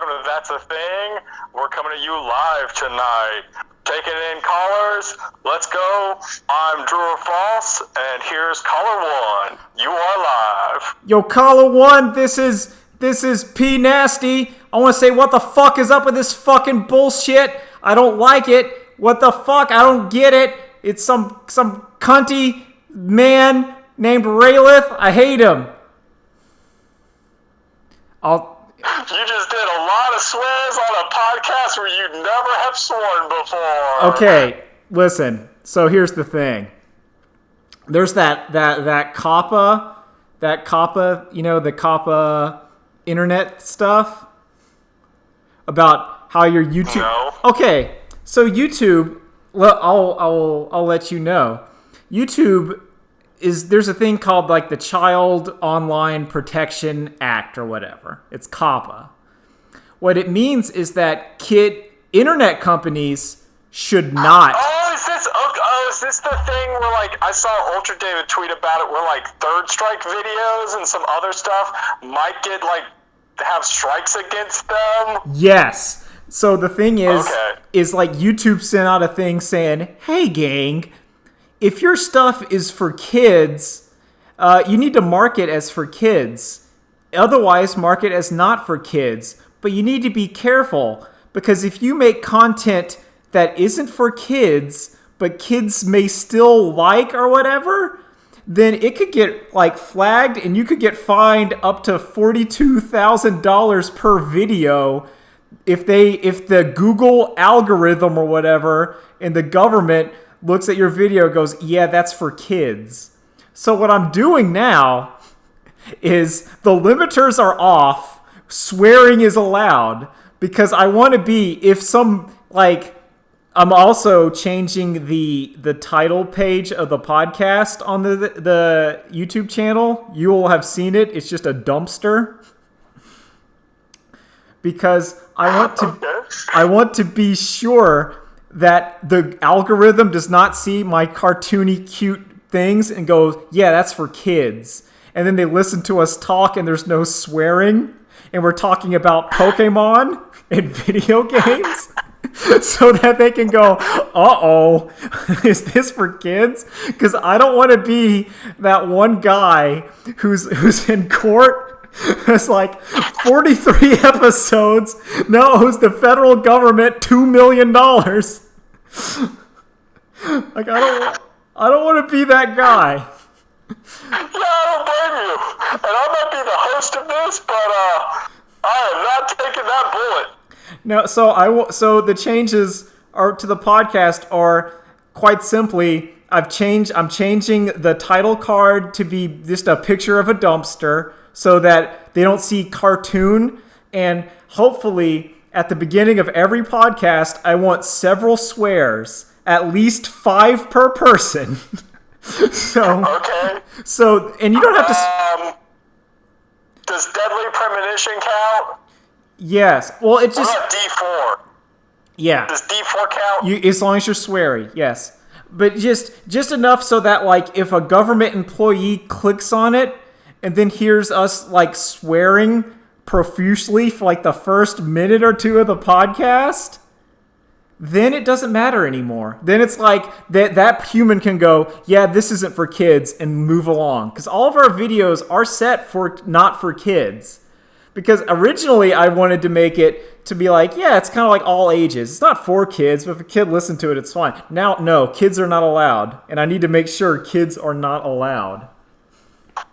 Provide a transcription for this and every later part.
welcome to That's a Thing. We're coming to you live tonight. Taking in callers. Let's go. I'm Drew or False, and here's caller 1. You are live. Yo, caller 1, this is P Nasty. I want to say, what the fuck is up with this fucking bullshit? I don't like it. What the fuck? I don't get it. It's some cunty man named Raylith. I hate him. You just did a lot of swears on a podcast where you'd never have sworn before. Okay, listen. So here's the thing. There's that COPPA, you know, the COPPA internet stuff about how your YouTube. No. Okay, so YouTube. Well, I'll let you know. YouTube there's a thing called like the Child Online Protection Act or whatever. It's COPPA. What it means is that internet companies should not. Is this the thing where, like, I saw Ultra David tweet about it, where, like, Third Strike videos and some other stuff might get, like, have strikes against them? Yes. So the thing is like YouTube sent out a thing saying, hey gang, if your stuff is for kids, you need to mark it as for kids. Otherwise, mark it as not for kids. But you need to be careful, because if you make content that isn't for kids, but kids may still like or whatever, then it could get like flagged and you could get fined up to $42,000 per video if the Google algorithm or whatever and the government looks at your video and goes, yeah, that's for kids. So what I'm doing now is the limiters are off, swearing is allowed, because I want to be, I'm also changing the title page of the podcast on the YouTube channel. You will have seen it. It's just a dumpster. Because I want to be sure that the algorithm does not see my cartoony, cute things and goes, yeah, that's for kids. And then they listen to us talk and there's no swearing. And we're talking about Pokemon and video games. So that they can go, uh-oh, is this for kids? Because I don't want to be that one guy who's in court. It's like 43 episodes, now owes the federal government $2 million. Like, I don't want to be that guy. Yeah, I don't blame you. And I might be the host of this, but I am not taking that bullet. No, so the changes to the podcast are quite simply, I'm changing the title card to be just a picture of a dumpster so that they don't see cartoon, and hopefully at the beginning of every podcast I want several swears, at least 5 per person. So and you don't have to does deadly premonition count? Yes. Well, it just... What about D4? Yeah. Does D4 count? As long as you're sweary, yes. But just enough so that, like, if a government employee clicks on it and then hears us, like, swearing profusely for, like, the first minute or two of the podcast, then it doesn't matter anymore. Then it's like that human can go, yeah, this isn't for kids, and move along. Because all of our videos are set for not for kids. Because originally I wanted to make it to be like, yeah, it's kind of like all ages. It's not for kids, but if a kid listens to it, it's fine. Now, no, kids are not allowed. And I need to make sure kids are not allowed.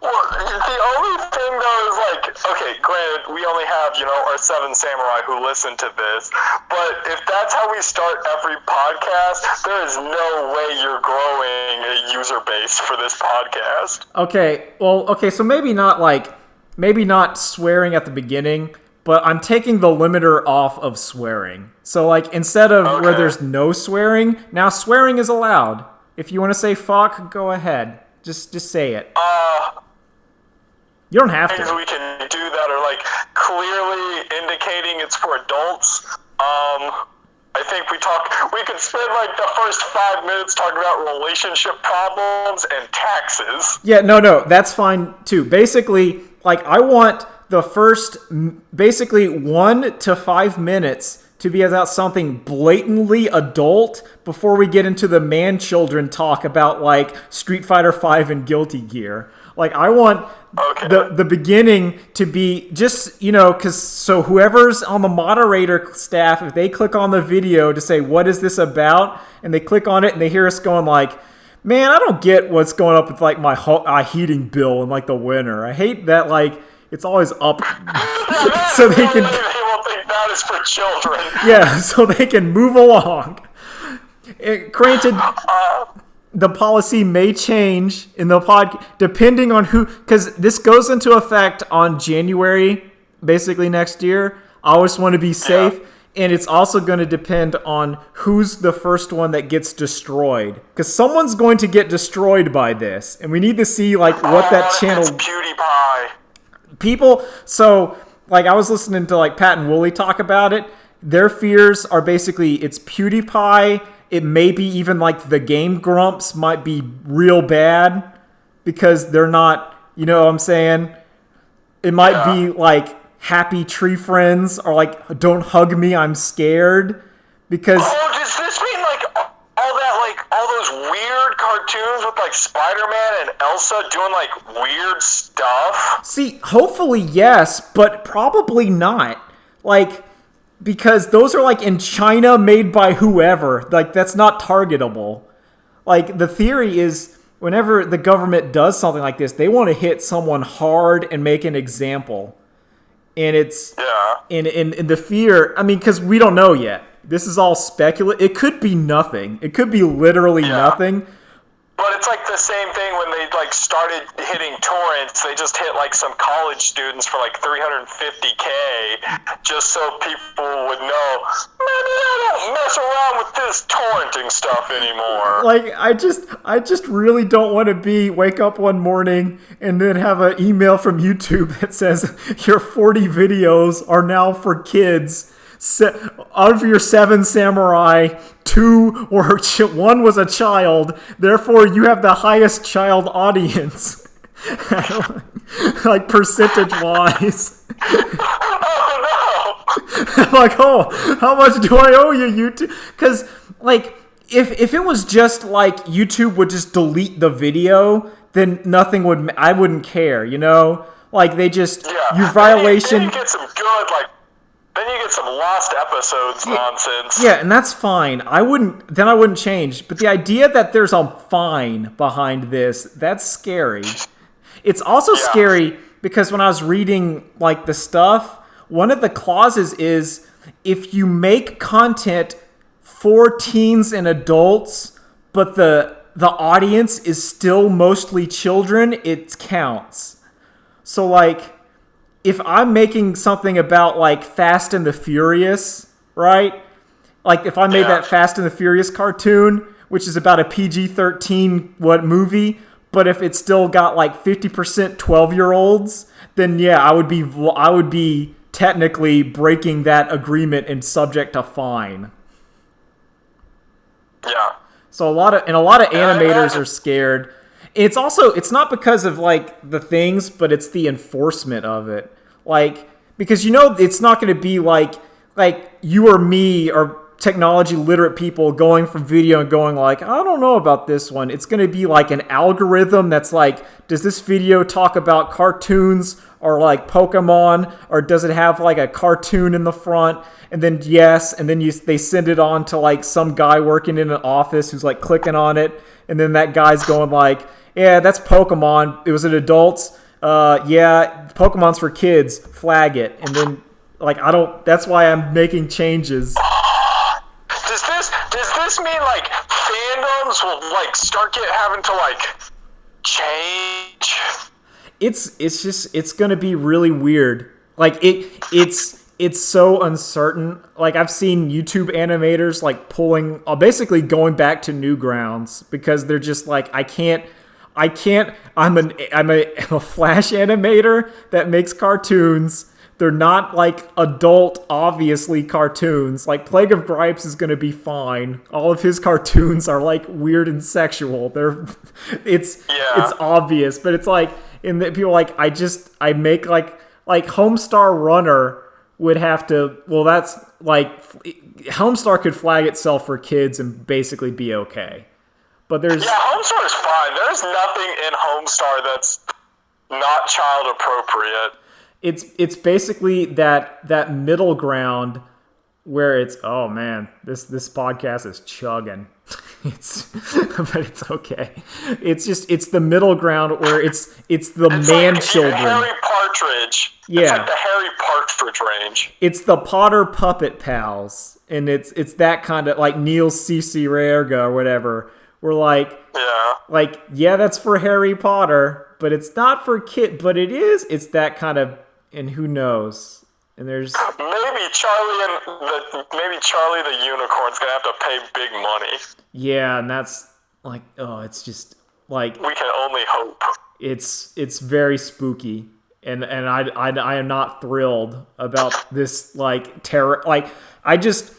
Well, the only thing, though, is like, okay, granted, we only have, our 7 samurai who listen to this. But if that's how we start every podcast, there is no way you're growing a user base for this podcast. Okay, so maybe not swearing at the beginning, but I'm taking the limiter off of swearing. So, like, instead of where there's no swearing, now swearing is allowed. If you want to say fuck, go ahead. Just say it. You don't have to. Things we can do that are, like, clearly indicating it's for adults. I think we could spend, like, the first 5 minutes talking about relationship problems and taxes. Yeah, no, that's fine, too. Basically, like, I want the first basically 1 to 5 minutes to be about something blatantly adult before we get into the man-children talk about, like, Street Fighter V and Guilty Gear. Like, I want the beginning to be just, because so whoever's on the moderator staff, if they click on the video to say, what is this about? And they click on it and they hear us going like, man, I don't get what's going up with, like, my heating bill in, like, the winter. I hate that, like, it's always up so they can... People think that is for children. Yeah, so they can move along. Granted, the policy may change in the depending on who... Because this goes into effect on January, basically next year. I always want to be safe. Yeah. And it's also going to depend on who's the first one that gets destroyed. Because someone's going to get destroyed by this. And we need to see, like, what that channel... It's PewDiePie. People... So, like, I was listening to, like, Pat and Wooly talk about it. Their fears are basically, it's PewDiePie. It may be even, like, the Game Grumps might be real bad. Because they're not... You know what I'm saying? It might be, like... Happy Tree Friends are like, don't hug me, I'm scared. Because... Oh, does this mean, like, all that, like, all those weird cartoons with, like, Spider-Man and Elsa doing, like, weird stuff? See, hopefully yes, but probably not. Like, because those are, like, in China made by whoever. Like, that's not targetable. Like, the theory is, whenever the government does something like this, they want to hit someone hard and make an example. And it's in the fear. I mean, because we don't know yet. This is all speculative. It could be nothing. It could be literally nothing. But it's like the same thing when they, like, started hitting torrents. They just hit, like, some college students for, like, $350K just so people would know, maybe I don't mess around with this torrenting stuff anymore. Like, I just really don't want to wake up one morning and then have an email from YouTube that says your 40 videos are now for kids. Out of your 7 samurai, 2 were 1 was a child. Therefore, you have the highest child audience, like percentage-wise. Oh no! I'm like, oh, how much do I owe you, YouTube? Because, like, if it was just like YouTube would just delete the video, then nothing would. I wouldn't care, you know. Like they just you violation. Then you get some good like. Then you get some lost episodes nonsense. Yeah, and that's fine. I wouldn't change. But the idea that there's a fine behind this, that's scary. It's also scary because when I was reading like the stuff, one of the clauses is if you make content for teens and adults, but the audience is still mostly children, it counts. So like if I'm making something about, like, Fast and the Furious, right? Like, if I made that Fast and the Furious cartoon, which is about a PG-13 movie, but if it's still got, like, 50% 12-year-olds, then, yeah, I would be technically breaking that agreement and subject to fine. Yeah. So a lot of animators are scared. It's not because of, like, the things, but it's the enforcement of it. Like, because, you know, it's not going to be like you or me or technology literate people going from video and going like, I don't know about this one. It's going to be like an algorithm that's like, does this video talk about cartoons or like Pokemon, or does it have like a cartoon in the front? And then they send it on to like some guy working in an office who's like clicking on it. And then that guy's going like, yeah, that's Pokemon. It was an adults. Pokemon's for kids. Flag it. And then, like, that's why I'm making changes. Does this mean, like, fandoms will, like, start having to, like, change? It's gonna be really weird. Like, it's so uncertain. Like, I've seen YouTube animators, like, basically going back to Newgrounds because they're just like, I'm a Flash animator that makes cartoons. They're not like adult, obviously, cartoons. Like Plague of Gripes is gonna be fine. All of his cartoons are like weird and sexual. It's obvious, but it's like people are like I make like like Homestar Runner would have to. Well, that's like Homestar could flag itself for kids and basically be okay. But there's Homestar is fine. There's nothing in Homestar that's not child appropriate. It's basically that middle ground where it's, oh man, this podcast is chugging. But it's okay. It's the middle ground where it's the man children. Harry Partridge. Yeah. It's like the Harry Partridge range. It's the Potter Puppet Pals, and it's that kind of like Neil C.C. Rayerga or whatever. We're like, that's for Harry Potter, but it's not for kid. But it is. It's that kind of, and who knows? And there's maybe Charlie the Unicorn's gonna have to pay big money. Yeah, and that's like, oh, it's just like we can only hope. It's very spooky, and I am not thrilled about this like terror. Like I just,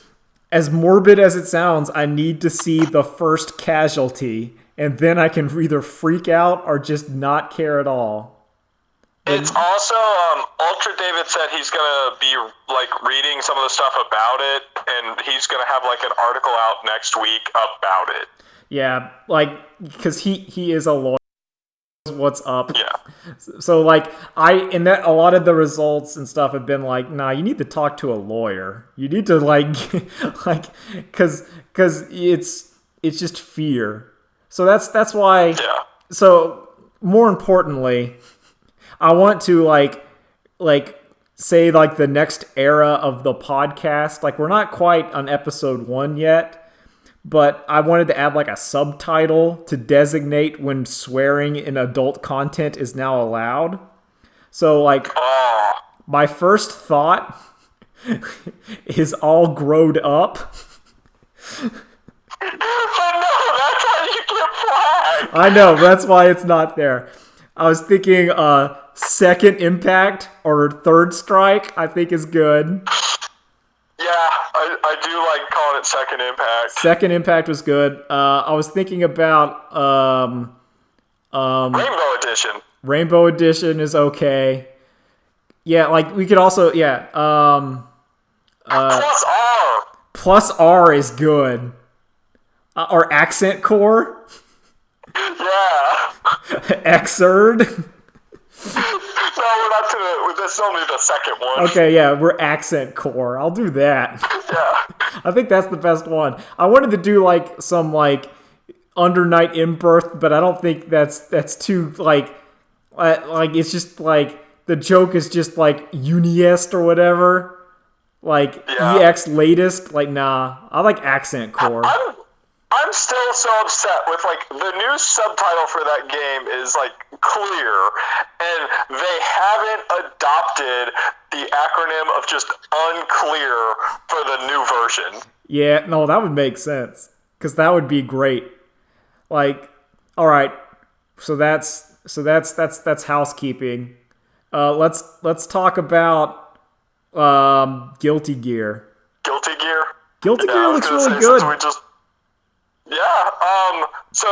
as morbid as it sounds, I need to see the first casualty, and then I can either freak out or just not care at all. It's also, Ultra David said he's going to be, like, reading some of the stuff about it, and he's going to have, like, an article out next week about it. Yeah, like, because he is a lawyer. What's up? Yeah. So, like, a lot of the results and stuff have been like, nah, you need to talk to a lawyer. You need to, like, because it's just fear. So that's why. Yeah. So, more importantly, I want to like say like the next era of the podcast. Like we're not quite on episode 1 yet, but I wanted to add like a subtitle to designate when swearing in adult content is now allowed. So like my first thought is all growed up. But no, that's how you get flagged. I know, that's why it's not there. I was thinking Second Impact or Third Strike, I think is good. Yeah, I do like calling it Second Impact. Second Impact was good. I was thinking about Rainbow Edition. Rainbow Edition is okay. Yeah, like we could also Plus R. Plus R is good. Or Accent Core. Yeah. Xrd. No, we're not to this is only the second one. Okay, yeah, we're Accent Core. I'll do that. Yeah. I think that's the best one. I wanted to do like some like Under Night in Birth, but I don't think that's too like it's just like the joke is just like Uniest or whatever. Like EX latest. Like nah. I like Accent Core. I'm still so upset with, like, the new subtitle for that game is, like, clear, and they haven't adopted the acronym of just unclear for the new version. Yeah, no, that would make sense, because that would be great. Like, all right, so that's housekeeping. Let's talk about Guilty Gear. Guilty Gear? Guilty Gear looks really good. So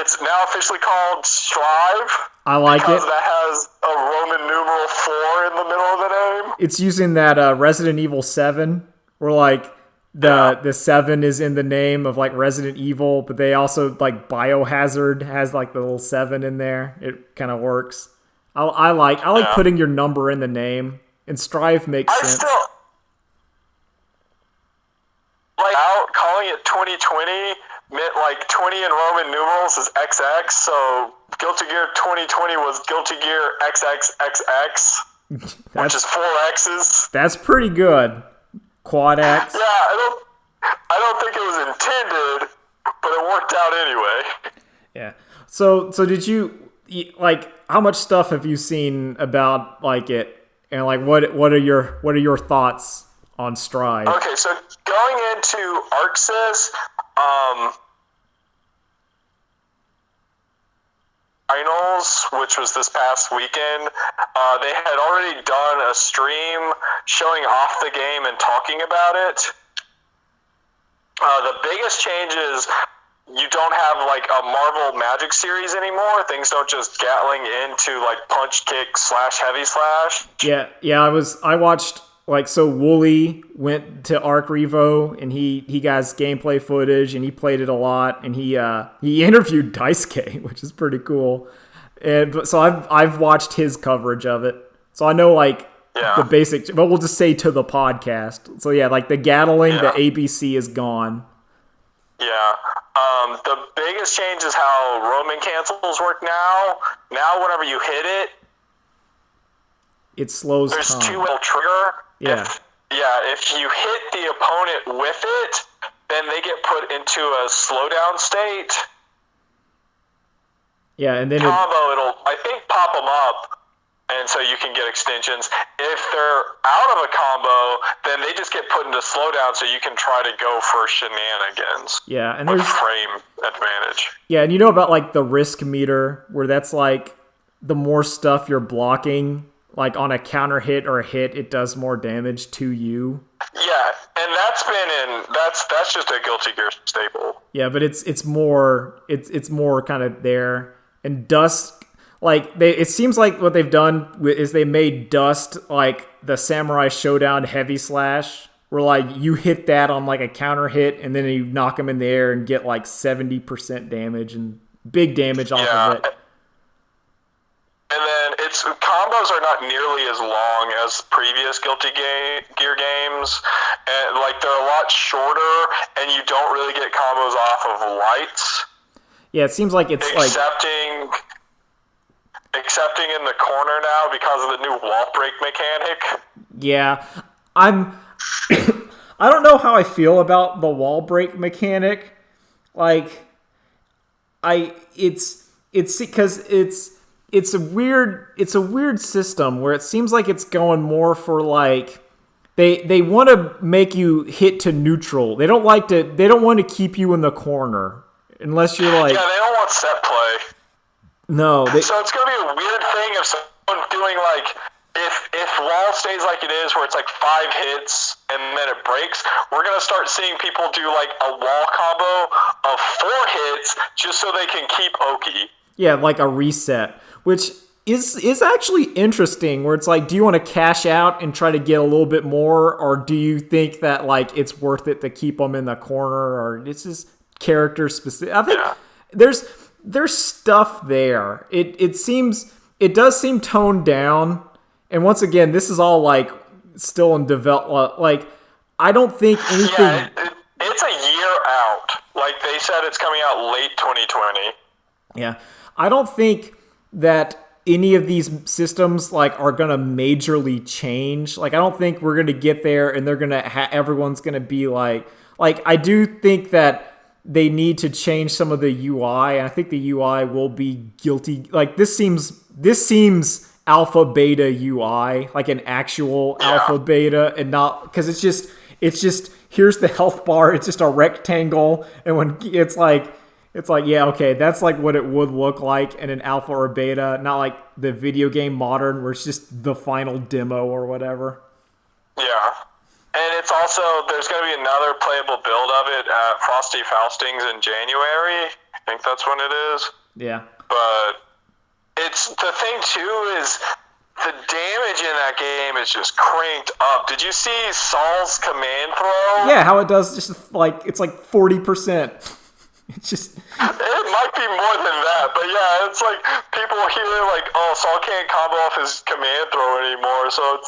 it's now officially called Strive. I like because it. That has a Roman numeral 4 in the middle of the name. It's using that Resident Evil 7, where like the 7 is in the name of like Resident Evil, but they also like Biohazard has like the little 7 in there. It kind of works. I like putting your number in the name, and Strive makes sense. Still like out calling it 2020 meant like 20 in Roman numerals is XX, so Guilty Gear 2020 was Guilty Gear XXXX, which is 4 X's. That's pretty good. Quad X. Yeah, I don't think it was intended, but it worked out anyway. Yeah. So did you like how much stuff have you seen about like it, and like what are your thoughts on Strive? Okay, so going into ArcSys, finals, which was this past weekend, they had already done a stream showing off the game and talking about it. The biggest changes you don't have like a Marvel Magic series anymore. Things don't just Gatling into like punch, kick, slash, heavy slash. Yeah. I watched so Wooly went to Arc Revo and he got his gameplay footage and he played it a lot and he interviewed Daisuke, which is pretty cool. And so I've watched his coverage of it, so I know the basic. But we'll just say to the podcast. So yeah, like the Gatling, the ABC is gone. Yeah. The biggest change is how roaming cancels work now. Now, whenever you hit it, it slows. There's two-way trigger. Yeah. If you hit the opponent with it, then they get put into a slowdown state. Yeah, and then combo, it'll I think pop them up, and so you can get extensions. If they're out of a combo, then they just get put into slowdown, so you can try to go for shenanigans. Yeah, and with there's frame advantage. Yeah, and you know about like the risk meter, where that's like the more stuff you're blocking, like on a counter hit or a hit, it does more damage to you. Yeah, and that's just a Guilty Gear staple. Yeah, but it's more kind of there. And Dust, it seems like what they've done is they made Dust like the Samurai Showdown heavy slash, where like you hit that on like a counter hit and then you knock them in the air and get like 70% damage and big damage off of it. And then its combos are not nearly as long as previous Guilty Gear games, and like they're a lot shorter, and you don't really get combos off of lights. Yeah, it seems like it's excepting in the corner now because of the new wall break mechanic. Yeah, I don't know how I feel about the wall break mechanic. It's because it's a weird system where it seems like it's going more for like they want to make you hit to neutral. They don't want to keep you in the corner unless you're like, yeah, they don't want set play. No, so it's gonna be a weird thing if someone doing like if wall stays like it is, where it's like 5 hits and then it breaks. We're gonna start seeing people do like a wall combo of 4 hits just so they can keep Oki. Yeah, like a reset, which is actually interesting, where it's like, do you want to cash out and try to get a little bit more, or do you think that like it's worth it to keep them in the corner, or it's just character specific? I think there's stuff there. It does seem toned down, and once again, this is all like still in develop. Like I don't think anything. Yeah, it's a year out. Like they said, it's coming out late 2020. Yeah, I don't think that any of these systems like are gonna majorly change. Like I don't think we're gonna get there and they're gonna everyone's gonna be like I do think that they need to change some of the UI, and I think the UI will be guilty. Like this seems alpha beta UI, like an actual alpha beta, and not because it's just here's the health bar. It's just a rectangle, and when it's like yeah, okay, that's like what it would look like in an alpha or beta, not like the video game modern where it's just the final demo or whatever. Yeah. And it's also, there's going to be another playable build of it at Frosty Faustings in January. I think that's when it is. Yeah. But it's, the thing too is the damage in that game is just cranked up. Did you see Saul's command throw? Yeah, how it does just like, it's like 40%. It's just... It might be more than that, but yeah, it's like people hear like, oh, Saul can't combo off his command throw anymore, so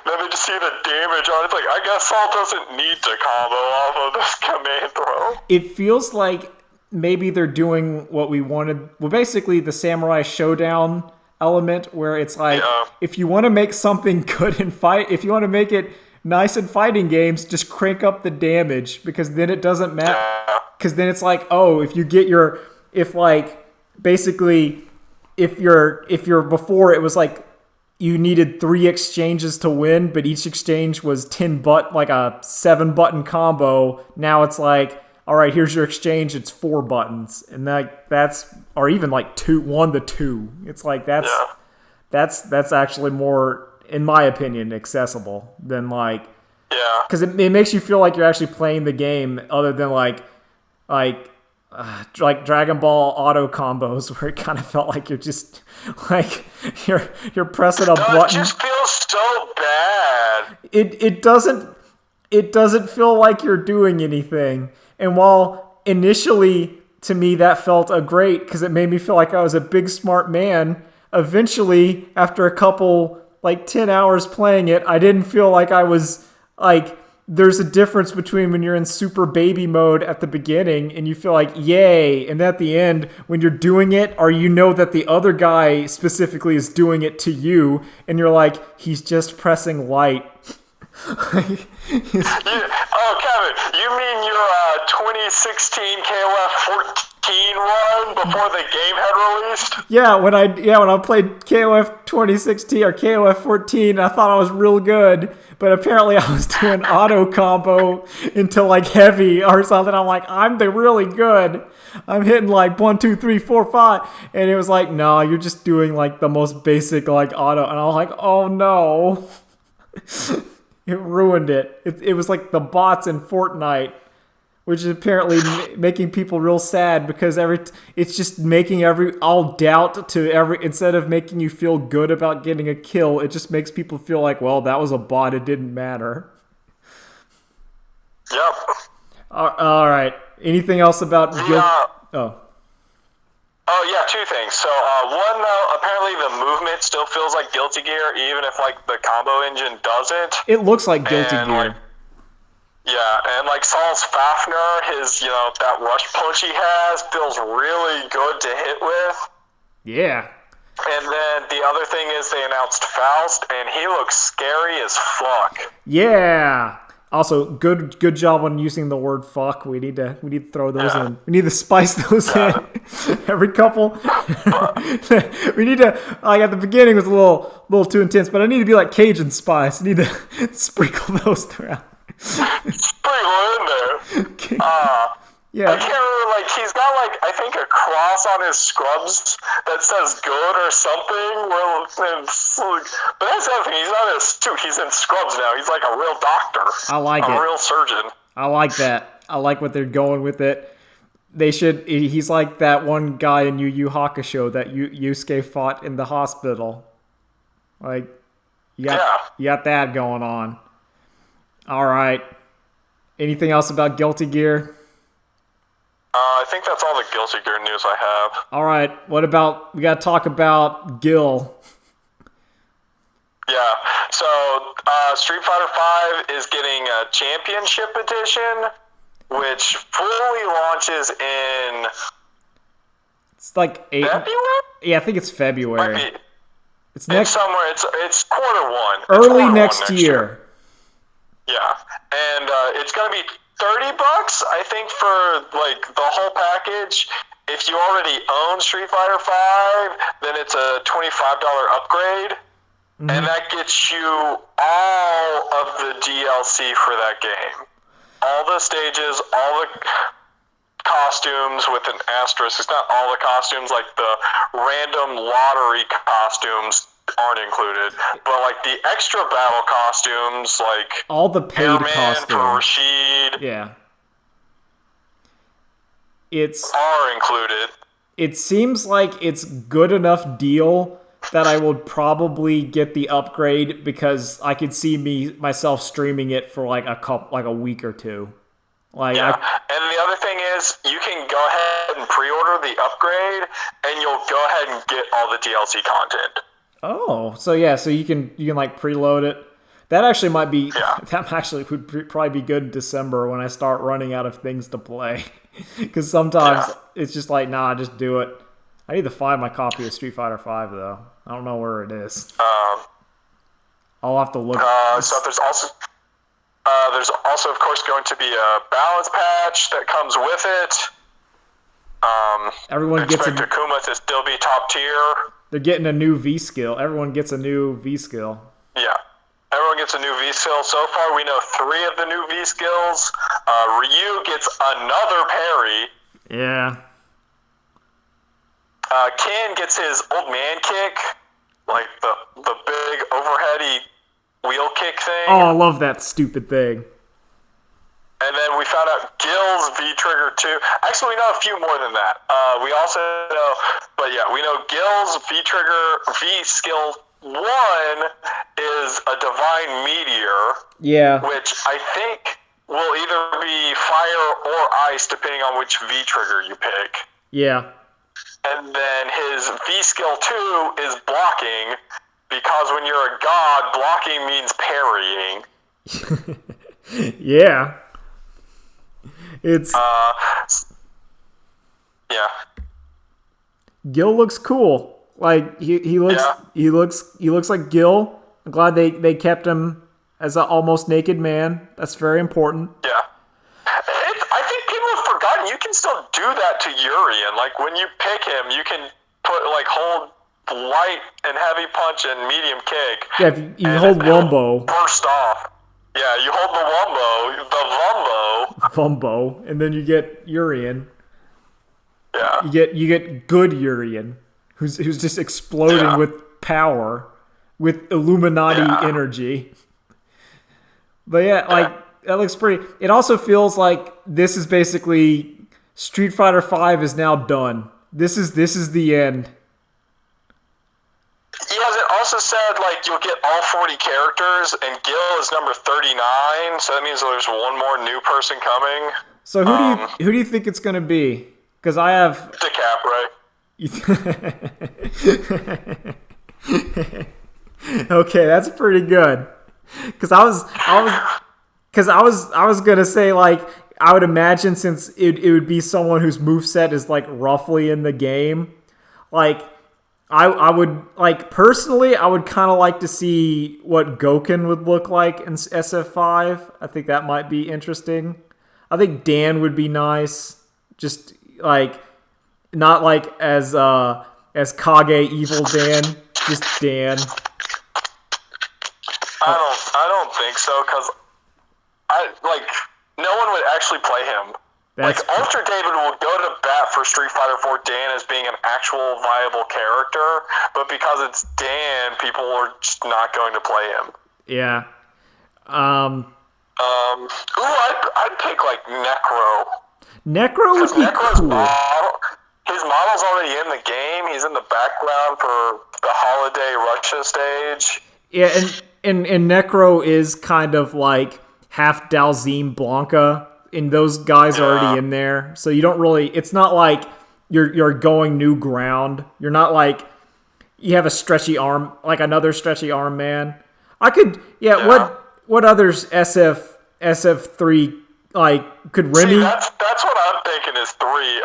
then they just see the damage on it. It's like, I guess Saul doesn't need to combo off of this command throw. It feels like maybe they're doing what we wanted. Well, basically the Samurai Showdown element, where it's like, if you want to make something good in fight, if you want to make it nice in fighting games, just crank up the damage, because then it doesn't matter. Because then it's like, oh, if you get your, if like, basically, if you're before it was like you needed 3 exchanges to win, but each exchange was like a 7-button combo. Now it's like, all right, here's your exchange. It's 4 buttons, and that's or even like 1 to 2. It's like that's actually more, in my opinion, accessible than like, because it makes you feel like you're actually playing the game, other than like like Dragon Ball auto combos where it kind of felt like you're just like you're pressing a button. It just feels so bad. It doesn't feel like you're doing anything. And while initially to me that felt great because it made me feel like I was a big smart man, eventually after a couple like 10 hours playing it, I didn't feel like I was like. There's a difference between when you're in super baby mode at the beginning and you feel like, yay, and at the end, when you're doing it, or you know that the other guy specifically is doing it to you, and you're like, he's just pressing light. Kevin, you mean your 2016 KOF 14 run before the game had released? Yeah, when I played KOF 2016 or KOF 14, I thought I was real good. But apparently I was doing auto combo into like heavy or something. I'm like, I'm the really good. I'm hitting like 1, 2, 3, 4, 5. And it was like, no, you're just doing like the most basic like auto. And I was like, oh no. It ruined it. It was like the bots in Fortnite, which is apparently making people real sad because it's just making all doubt to instead of making you feel good about getting a kill, it just makes people feel like, well, that was a bot, it didn't matter. Yep. All right. Anything else about Oh yeah, two things. So one though, apparently the movement still feels like Guilty Gear, even if like the combo engine doesn't. It looks like Guilty Gear. Yeah, and like Saul's Fafnir, his, that rush punch he has feels really good to hit with. Yeah. And then the other thing is they announced Faust, and he looks scary as fuck. Yeah. Also, good job on using the word fuck. We need to throw those in. We need to spice those in. Every couple. We need to, like at the beginning it was a little too intense, but I need to be like Cajun spice. I need to sprinkle those throughout. Sprinkle in there. Okay. Yeah. I can't remember, like, he's got, like, I think a cross on his scrubs that says good or something. But that's the other thing, he's not in a suit, he's in scrubs now. He's like a real doctor. I like it. A real surgeon. I like that. I like what they're going with it. He's like that one guy in Yu Yu Hakusho that Yusuke fought in the hospital. Like, you got that going on. All right. Anything else about Guilty Gear? I think that's all the Guilty Gear news I have. All right. What about, we got to talk about Gil. Yeah. So, Street Fighter V is getting a Championship Edition, which fully launches in... It's like February? Yeah, I think it's February. It's next... somewhere. It's quarter 1. Early next year. Yeah. And it's going to be $30, I think, for like the whole package. If you already own Street Fighter V, then it's a $25 upgrade, and that gets you all of the DLC for that game. All the stages, all the costumes with an asterisk. It's not all the costumes, like the random lottery costumes aren't included, but like the extra battle costumes, like all the paid Airman costumes for Rashid, are included. It seems like it's good enough deal that I would probably get the upgrade because I could see myself streaming it for like a week or two. Like, and the other thing is, you can go ahead and pre-order the upgrade, and you'll go ahead and get all the DLC content. Oh, so you can like preload it. That actually might be that actually would probably be good in December when I start running out of things to play. Because sometimes it's just like, nah, just do it. I need to find my copy of Street Fighter V though. I don't know where it is. I'll have to look. So there's also of course going to be a balance patch that comes with it. Everyone gets Akuma to still be top tier. They're getting a new V skill. Everyone gets a new V skill. Yeah. Everyone gets a new V skill. So far, we know 3 of the new V skills. Ryu gets another parry. Yeah. Ken gets his old man kick, like the big overheady wheel kick thing. Oh, I love that stupid thing. And then we found out Gil's V-Trigger 2. Actually, we know a few more than that. We also know, but yeah, we know Gil's V-Trigger, V-Skill 1 is a Divine Meteor. Yeah. Which I think will either be fire or ice, depending on which V-Trigger you pick. Yeah. And then his V-Skill 2 is blocking, because when you're a god, blocking means parrying. Yeah. It's yeah. Gil looks cool. Like he looks like Gil. I'm glad they kept him as an almost naked man. That's very important. Yeah. I think people have forgotten you can still do that to Urien. Like when you pick him, you can hold light and heavy punch and medium kick. Yeah, if you hold Wumbo. Burst off. Yeah, you hold the Vumbo, and then you get Urien. Yeah. You get good Urien, who's just exploding with power, with Illuminati energy. But yeah, that looks pretty. It also feels like this is basically Street Fighter V is now done. This is the end. Yeah, it also said you'll get all 40 characters, and Gil is number 39, so that means there's one more new person coming. So who do you think it's gonna be? Because I have DiCaprio. Okay, that's pretty good. Because I was gonna say I would imagine since it would be someone whose moveset is roughly in the game, I would personally I would kind of like to see what Gouken would look like in SF5. I think that might be interesting. I think Dan would be nice, just not as Kage Evil Dan, just Dan. I don't think so, because no one would actually play him. Ultra David will go to bat for Street Fighter 4 Dan as being an actual viable character, but because it's Dan, people are just not going to play him. Yeah. I'd pick Necro. Necro would be cool. His model's already in the game. He's in the background for the Holiday Russia stage. Yeah, and Necro is kind of half Dalzim Blanca, and those guys are already in there. So you don't really. It's not like you're going new ground. You're not you have a stretchy arm, another stretchy arm man. I could. Yeah. What others SF3 could Remy? See, that's what I'm thinking is 3.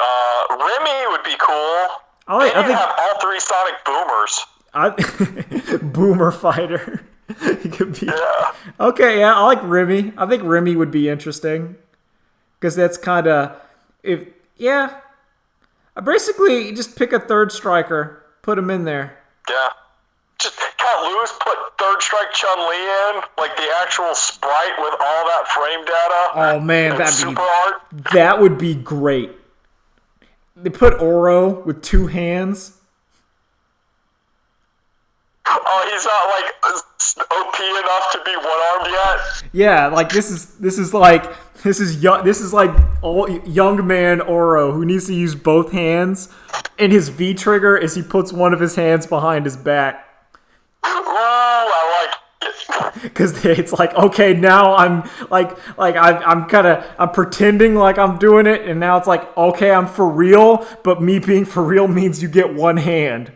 Remy would be cool. I think have all 3 Sonic Boomers. Boomer fighter. He could be. Yeah. Okay, yeah, I like Remy. I think Remy would be interesting. Because that's kind of... Basically, just pick a third striker. Put him in there. Yeah. Just cut loose, put third strike Chun-Li in. The actual sprite with all that frame data. Oh, man, that would be great. They put Oro with 2 hands. Oh, he's not OP enough to be one-armed yet. Yeah, this is young man Oro who needs to use both hands, and his V trigger is he puts one of his hands behind his back. Ooh, I like it. Because it's okay, now I'm I'm pretending like I'm doing it, and now it's okay, I'm for real, but me being for real means you get one hand.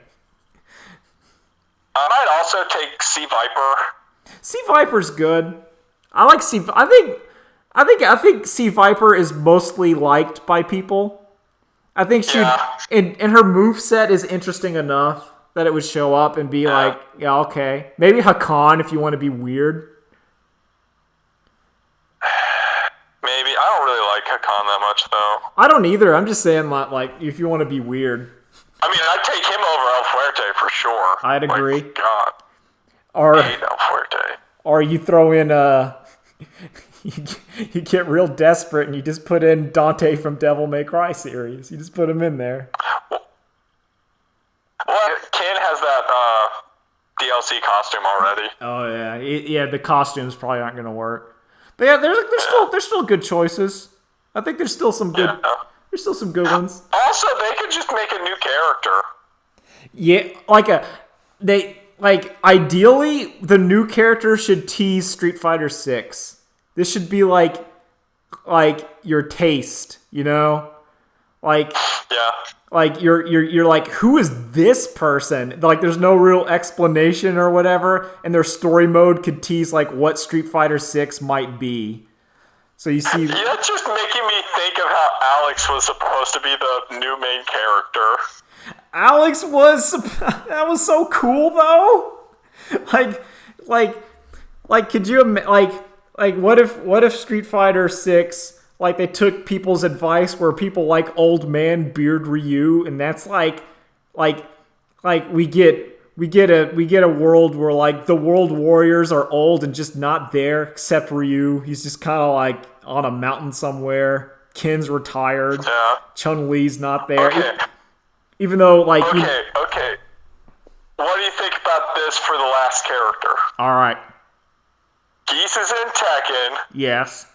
I might also take Sea Viper. Sea Viper's good. I like Sea. I think Sea Viper is mostly liked by people. I think she and her moveset is interesting enough that it would show up and be okay. Maybe Hakan if you want to be weird. Maybe. I don't really like Hakan that much though. I don't either. I'm just saying if you want to be weird. I mean, I'd take him over El Fuerte for sure. I'd agree. God. Or, I hate El Fuerte. Or you throw in you get real desperate and you just put in Dante from Devil May Cry series. You just put him in there. Well, Ken has that DLC costume already. Oh yeah, the costumes probably aren't going to work. But yeah, there's still good choices. I think there's still some good. Yeah. There's still some good ones. Also, they could just make a new character. Yeah, ideally the new character should tease Street Fighter 6. This should be like your taste, you know? Like you're like, who is this person? Like there's no real explanation or whatever, and their story mode could tease like what Street Fighter 6 might be. So you see, that's just making me think of how Alex was supposed to be the new main character. Alex was that was so cool though. Like could you what if Street Fighter 6 like they took people's advice where people like old man beard Ryu, and that's like we get a world where like the world warriors are old and just not there except Ryu. He's just kind of like on a mountain somewhere. Ken's retired. Yeah. Chun-Li's not there. Okay. Even though like Okay. What do you think about this for the last character? All right. Geese is in Tekken. Yes.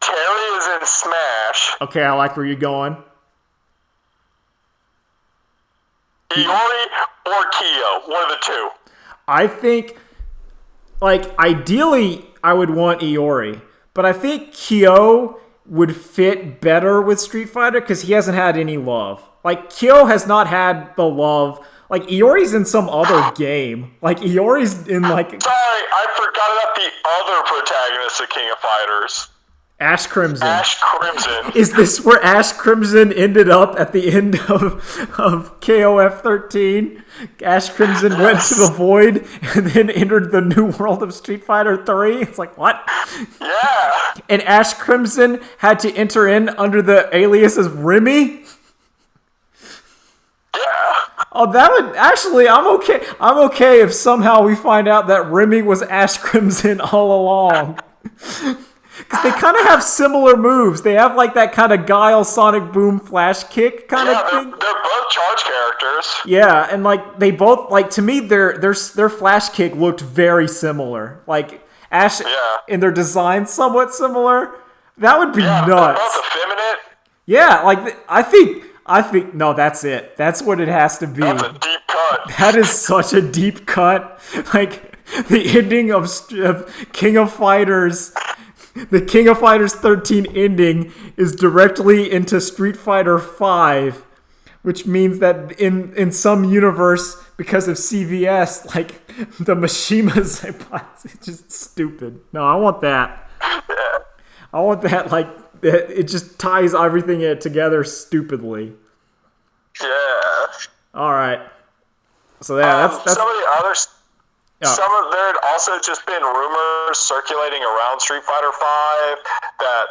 Terry is in Smash. Okay, I like where you're going. Iori or Kyo, one of the two. I think, like, ideally, I would want Iori. But I think Kyo would fit better with Street Fighter because he hasn't had any love. Like, Kyo has not had the love. Like, Iori's in some other game. Like, Iori's in, like... Sorry, I forgot about the other protagonist of King of Fighters. Ash Crimson. Ash Crimson. Is this where Ash Crimson ended up at the end of KOF 13? Ash Crimson went to the void and then entered the new world of Street Fighter 3? It's like, what? Yeah. And Ash Crimson had to enter in under the alias of Remy? Yeah. Oh, that would... Actually, I'm okay. I'm okay if somehow we find out that Remy was Ash Crimson all along. Because they kind of have similar moves. They have like that kind of Guile Sonic Boom flash kick kind of thing. They're both charge characters. Yeah, and like they both like to me their flash kick looked very similar. Like Ash and their design somewhat similar. That would be nuts. They're both effeminate. Yeah, like I think no, that's it. That's what it has to be. That's a deep cut. That is such a deep cut. Like the ending of King of Fighters. The King of Fighters 13 ending is directly into Street Fighter 5, which means that in some universe, because of CVS, like the Mishimas, it's just stupid. No, I want that. I want that. Like it just ties everything together stupidly. Yeah. All right. So yeah, that's some of the others. There had also just been rumors circulating around Street Fighter V that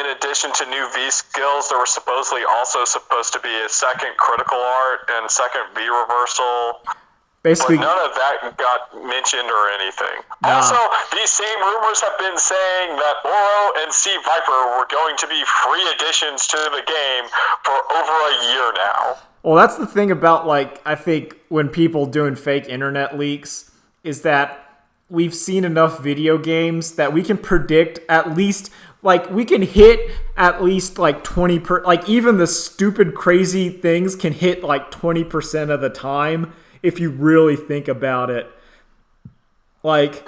in addition to new V skills, there were supposedly also supposed to be a second critical art and second V reversal. Basically, but none of that got mentioned or anything. Nah. Also, these same rumors have been saying that Oro and Sea Viper were going to be free additions to the game for over a year now. Well, that's the thing about, like, I think when people doing fake internet leaks, is that we've seen enough video games that we can predict at least, like, we can hit at least, like, 20%, like, even the stupid, crazy things can hit, like, 20% of the time if you really think about it. Like,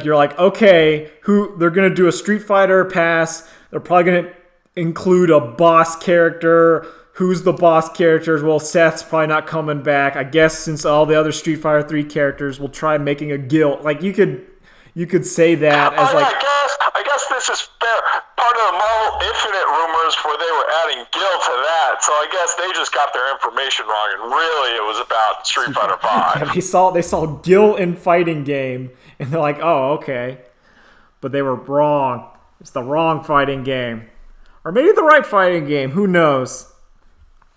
you're like, okay, they're going to do a Street Fighter pass, they're probably going to include a boss character. Who's the boss characters? Well, Seth's probably not coming back. I guess since all the other Street Fighter 3 characters will try making a guild. Like, you could say that as like... I guess this is fair. Part of the Marvel Infinite rumors where they were adding guild to that, so I guess they just got their information wrong, and really it was about Street Fighter 5. Yeah, they saw guild in fighting game, and they're like, oh, okay. But they were wrong. It's the wrong fighting game. Or maybe the right fighting game. Who knows?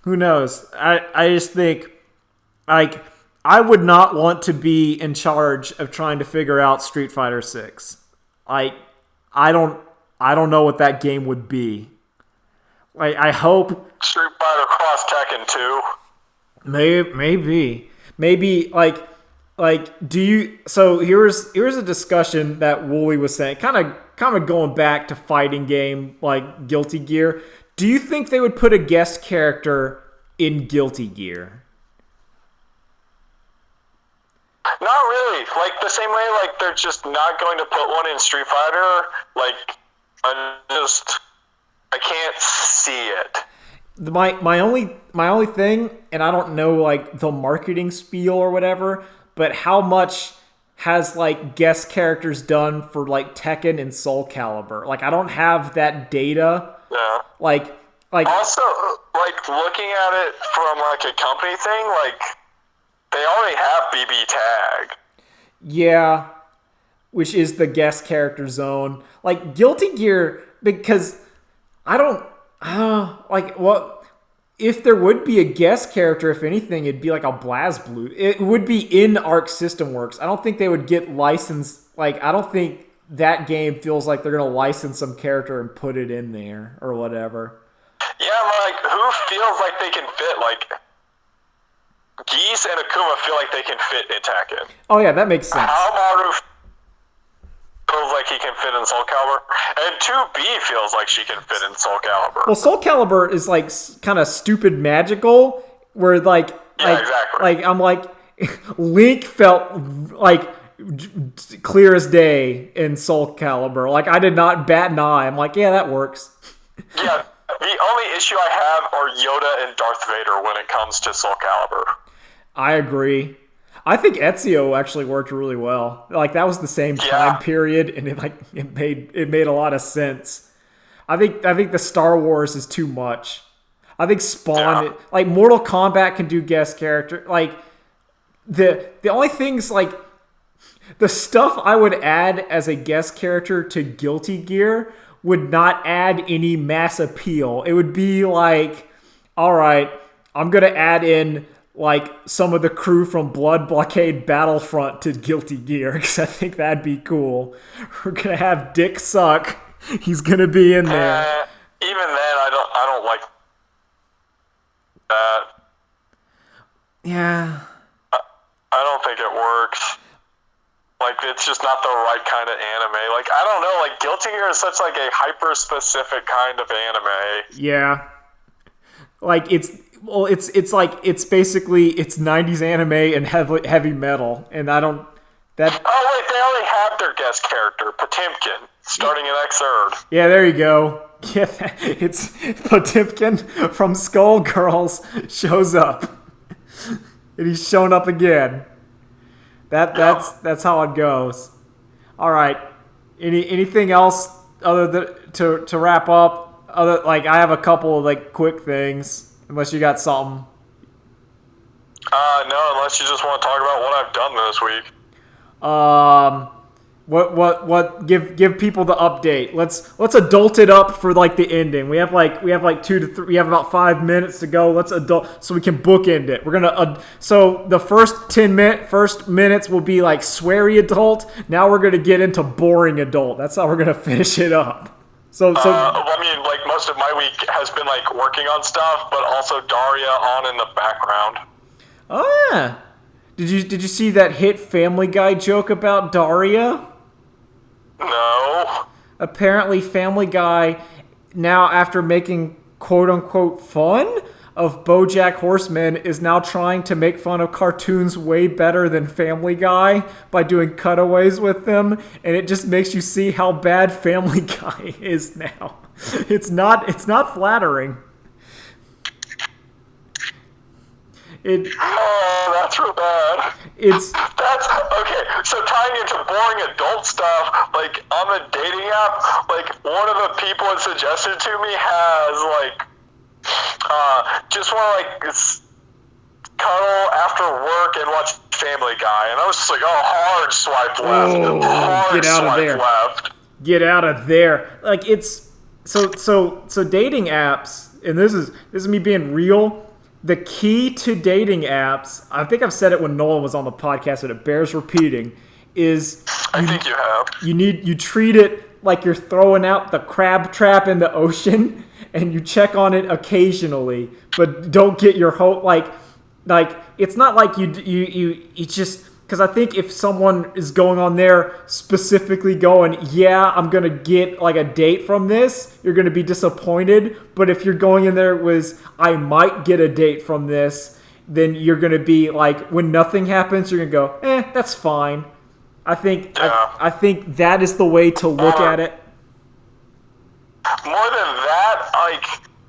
Who knows? I just think, like, I would not want to be in charge of trying to figure out Street Fighter 6. I don't know what that game would be. Like, I hope Street Fighter Cross Tekken 2. Maybe like do you? So here's a discussion that Wooly was saying, kind of of going back to fighting game like Guilty Gear. Do you think they would put a guest character in Guilty Gear? Not really. Like, the same way, like, they're just not going to put one in Street Fighter. Like, I can't see it. My only thing, and I don't know, like, the marketing spiel or whatever, but how much has, like, guest characters done for, like, Tekken and Soul Calibur? Like, I don't have that data. Yeah. Like also, like, looking at it from, like, a company thing, like, they already have BB Tag. Yeah, which is the guest character zone. Like, Guilty Gear, because I don't... like, what... If there would be a guest character, if anything, it'd be like a BlazBlue. It would be in Arc System Works. I don't think they would get licensed... Like, I don't think that game feels like they're going to license some character and put it in there or whatever. Yeah, like, who feels like they can fit, like... Geese and Akuma feel like they can fit in Tekken. Oh yeah, that makes sense. Haohmaru feels like he can fit in Soul Calibur, and 2B feels like she can fit in Soul Calibur. Well, Soul Calibur is like kind of stupid magical, where like I'm like Link felt like clear as day in Soul Calibur. Like, I did not bat an eye. I'm like, yeah, that works. Yeah, the only issue I have are Yoda and Darth Vader when it comes to Soul Calibur. I agree. I think Ezio actually worked really well. Like, that was the same time period, and it made a lot of sense. I think the Star Wars is too much. I think Spawn, like, Mortal Kombat can do guest character. Like, the only things, like, the stuff I would add as a guest character to Guilty Gear would not add any mass appeal. It would be like, all right, I'm gonna add in like some of the crew from Blood Blockade Battlefront to Guilty Gear, because I think that'd be cool. We're gonna have Dick Suck. He's gonna be in there. Even then, I don't like that. Yeah. I don't think it works. Like, it's just not the right kind of anime. Like, I don't know. Like, Guilty Gear is such like a hyper specific kind of anime. Yeah. Like, it's basically 90s anime and heavy metal, and I don't that. Oh wait, they already have their guest character, Potemkin, starting in Xrd. Yeah, there you go. Yeah, it's Potemkin from Skullgirls shows up, and he's shown up again. That's how it goes. All right. Anything else other than to wrap up? I have a couple of like quick things. Unless you got something. No, unless you just want to talk about what I've done this week. What give people the update. Let's adult it up for like the ending. We have like 2 to 3. We have about 5 minutes to go. Let's adult so we can bookend it. We're gonna so the first minutes will be like sweary adult. Now we're gonna get into boring adult. That's how we're gonna finish it up. So I mean, like, most of my week has been like working on stuff, but also Daria on in the background. Oh yeah. Did you see that hit Family Guy joke about Daria? No. Apparently Family Guy, now after making quote-unquote fun of BoJack Horseman, is now trying to make fun of cartoons way better than Family Guy by doing cutaways with them, and it just makes you see how bad Family Guy is now. It's not flattering. Oh, that's real bad. That's okay. So tying into boring adult stuff, like on the dating app, like one of the people it suggested to me has like just want to like cuddle after work and watch Family Guy, and I was just like, oh, hard swipe left. Oh, hard get out of there. Left. Get out of there. Like, it's so dating apps, and this is me being real. The key to dating apps, I think I've said it when Nolan was on the podcast, but it bears repeating, is I think you have. You treat it like you're throwing out the crab trap in the ocean, and you check on it occasionally, but don't get your hope like it's not like you just Because I think if someone is going on there specifically going, yeah, I'm going to get like a date from this, you're going to be disappointed. But if you're going in there with, I might get a date from this, then you're going to be like, when nothing happens, you're going to go, that's fine. I think I think that is the way to look at it. More than that,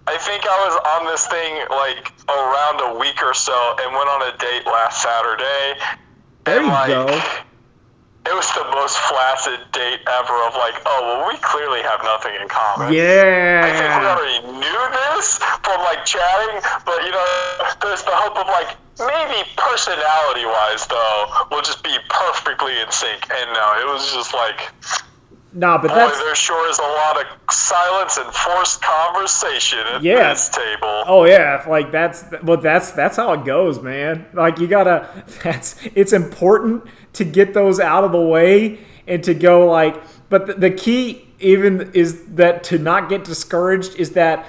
I think I was on this thing like around a week or so and went on a date last Saturday. There you go. It was the most flaccid date ever of like, oh, well, we clearly have nothing in common. Yeah. I think we already knew this from like chatting, but there's the hope of like, maybe personality-wise, though, we'll just be perfectly in sync. And no, it was just like... Nah, but there sure is a lot of silence and forced conversation at this table. Oh yeah, like that's how it goes, man. Like it's important to get those out of the way and to go like, but the key even is that to not get discouraged is that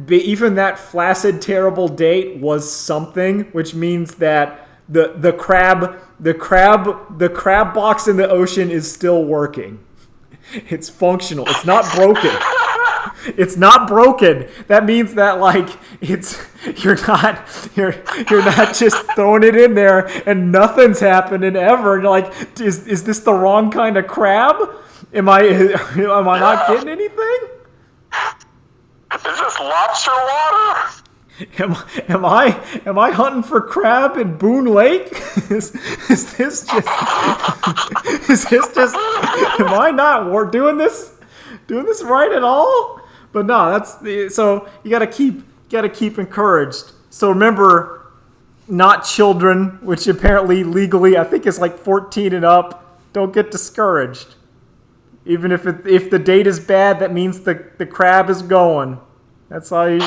even that flaccid, terrible date was something, which means that the crab box in the ocean is still working. It's functional. It's not broken. It's not broken. That means that like you're not just throwing it in there and nothing's happening ever. And you're like, is this the wrong kind of crab? Am I not getting anything? Is this lobster water? Am I hunting for crab in Boone Lake? Is this just? Am I not doing this right at all? But no, so you gotta keep encouraged. So remember, not children, which apparently legally I think is like 14 and up. Don't get discouraged. Even if the date is bad, that means the crab is going. That's all you. Okay,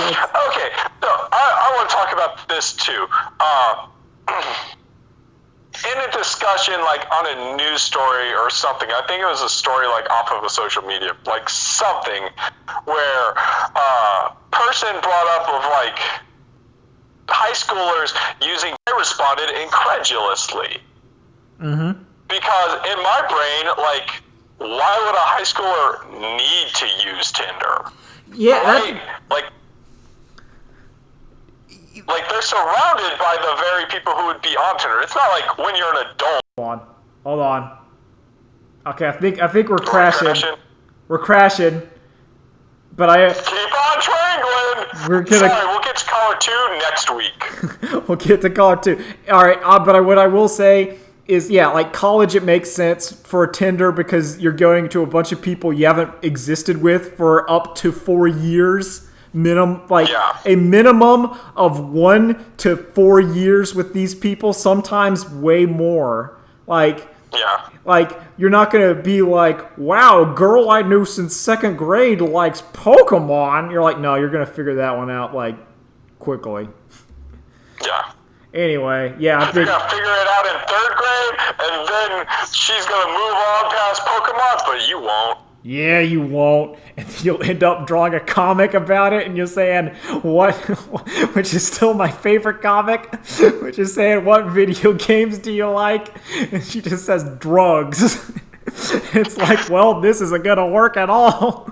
so I want to talk about this too. In a discussion, like on a news story or something, I think it was a story like off of a social media, like something where a person brought up of like high schoolers using. I responded incredulously. Mm-hmm. Because in my brain, like, why would a high schooler need to use Tinder? Yeah, right? Like they're surrounded by the very people who would be on Tinder. It's not like when you're an adult. Hold on. Okay, I think we're crashing. We're crashing. But keep on triangling. We'll get to caller 2 next week. We'll get to caller 2. All right, but what I will say is, yeah, like college, it makes sense for Tinder because you're going to a bunch of people you haven't existed with for up to 4 years. A minimum of 1 to 4 years with these people, sometimes way more. Like you're not gonna be like, wow, girl I knew since 2nd grade likes Pokemon. You're like, no, you're gonna figure that one out like quickly. Yeah. Anyway, yeah, I think you're gonna figure it out in 3rd grade, and then she's gonna move on past Pokemon, but you won't. Yeah, you won't. And you'll end up drawing a comic about it, and you're saying, what? Which is still my favorite comic, which is saying, what video games do you like? And she just says, drugs. It's like, well, this isn't going to work at all.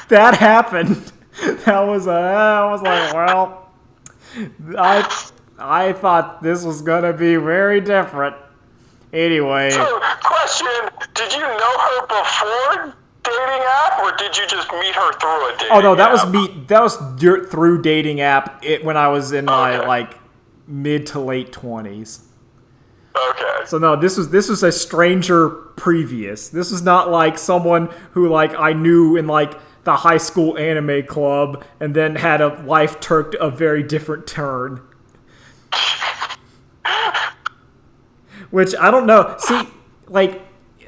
That happened. I was like, well, I thought this was going to be very different. Anyway. So, question, did you know her before dating app, or did you just meet her through a dating app? Oh, no, that was through dating app when I was in my, like, mid to late 20s. Okay. So, no, this was a stranger previous. This is not, like, someone who, like, I knew in, like, the high school anime club and then had a life took a very different turn. Which, I don't know. See, like,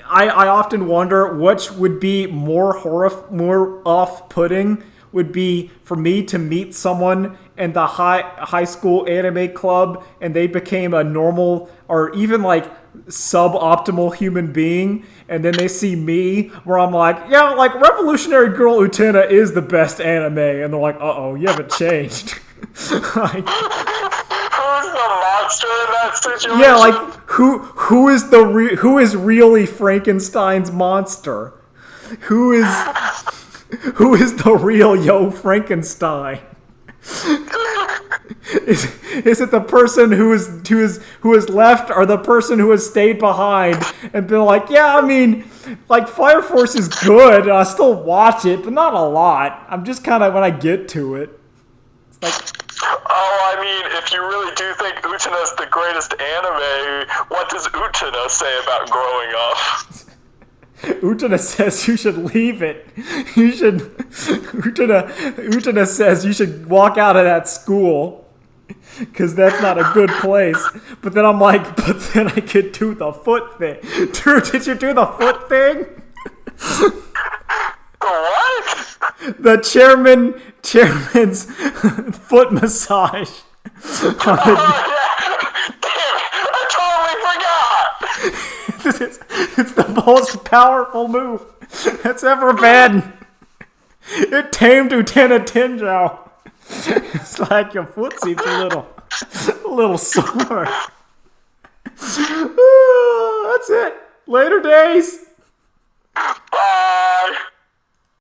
I often wonder which would be more off-putting would be for me to meet someone in the high school anime club and they became a normal or even, like, suboptimal human being, and then they see me where I'm like, yeah, like, Revolutionary Girl Utena is the best anime, and they're like, uh-oh, you haven't changed. Like, who who's the monster in that situation? Yeah, like who is really Frankenstein's monster? Who is the real Yo Frankenstein? Is it the person who is left, or the person who has stayed behind and been like, yeah, I mean, like Fire Force is good, and I still watch it, but not a lot. I'm just kind of when I get to it. It's like, oh, I mean, if you really do think Utena's the greatest anime, what does Utena say about growing up? Utena says you should leave it. Utena says you should walk out of that school. Because that's not a good place. But then I'm like, but then I could do the foot thing. Drew, did you do the foot thing? What? The chairman's foot massage. Oh, yeah. Damn it, I totally forgot. It's the most powerful move that's ever been. It tamed Utena Tenjo. It's like your foot seems a little sore. That's it. Later days.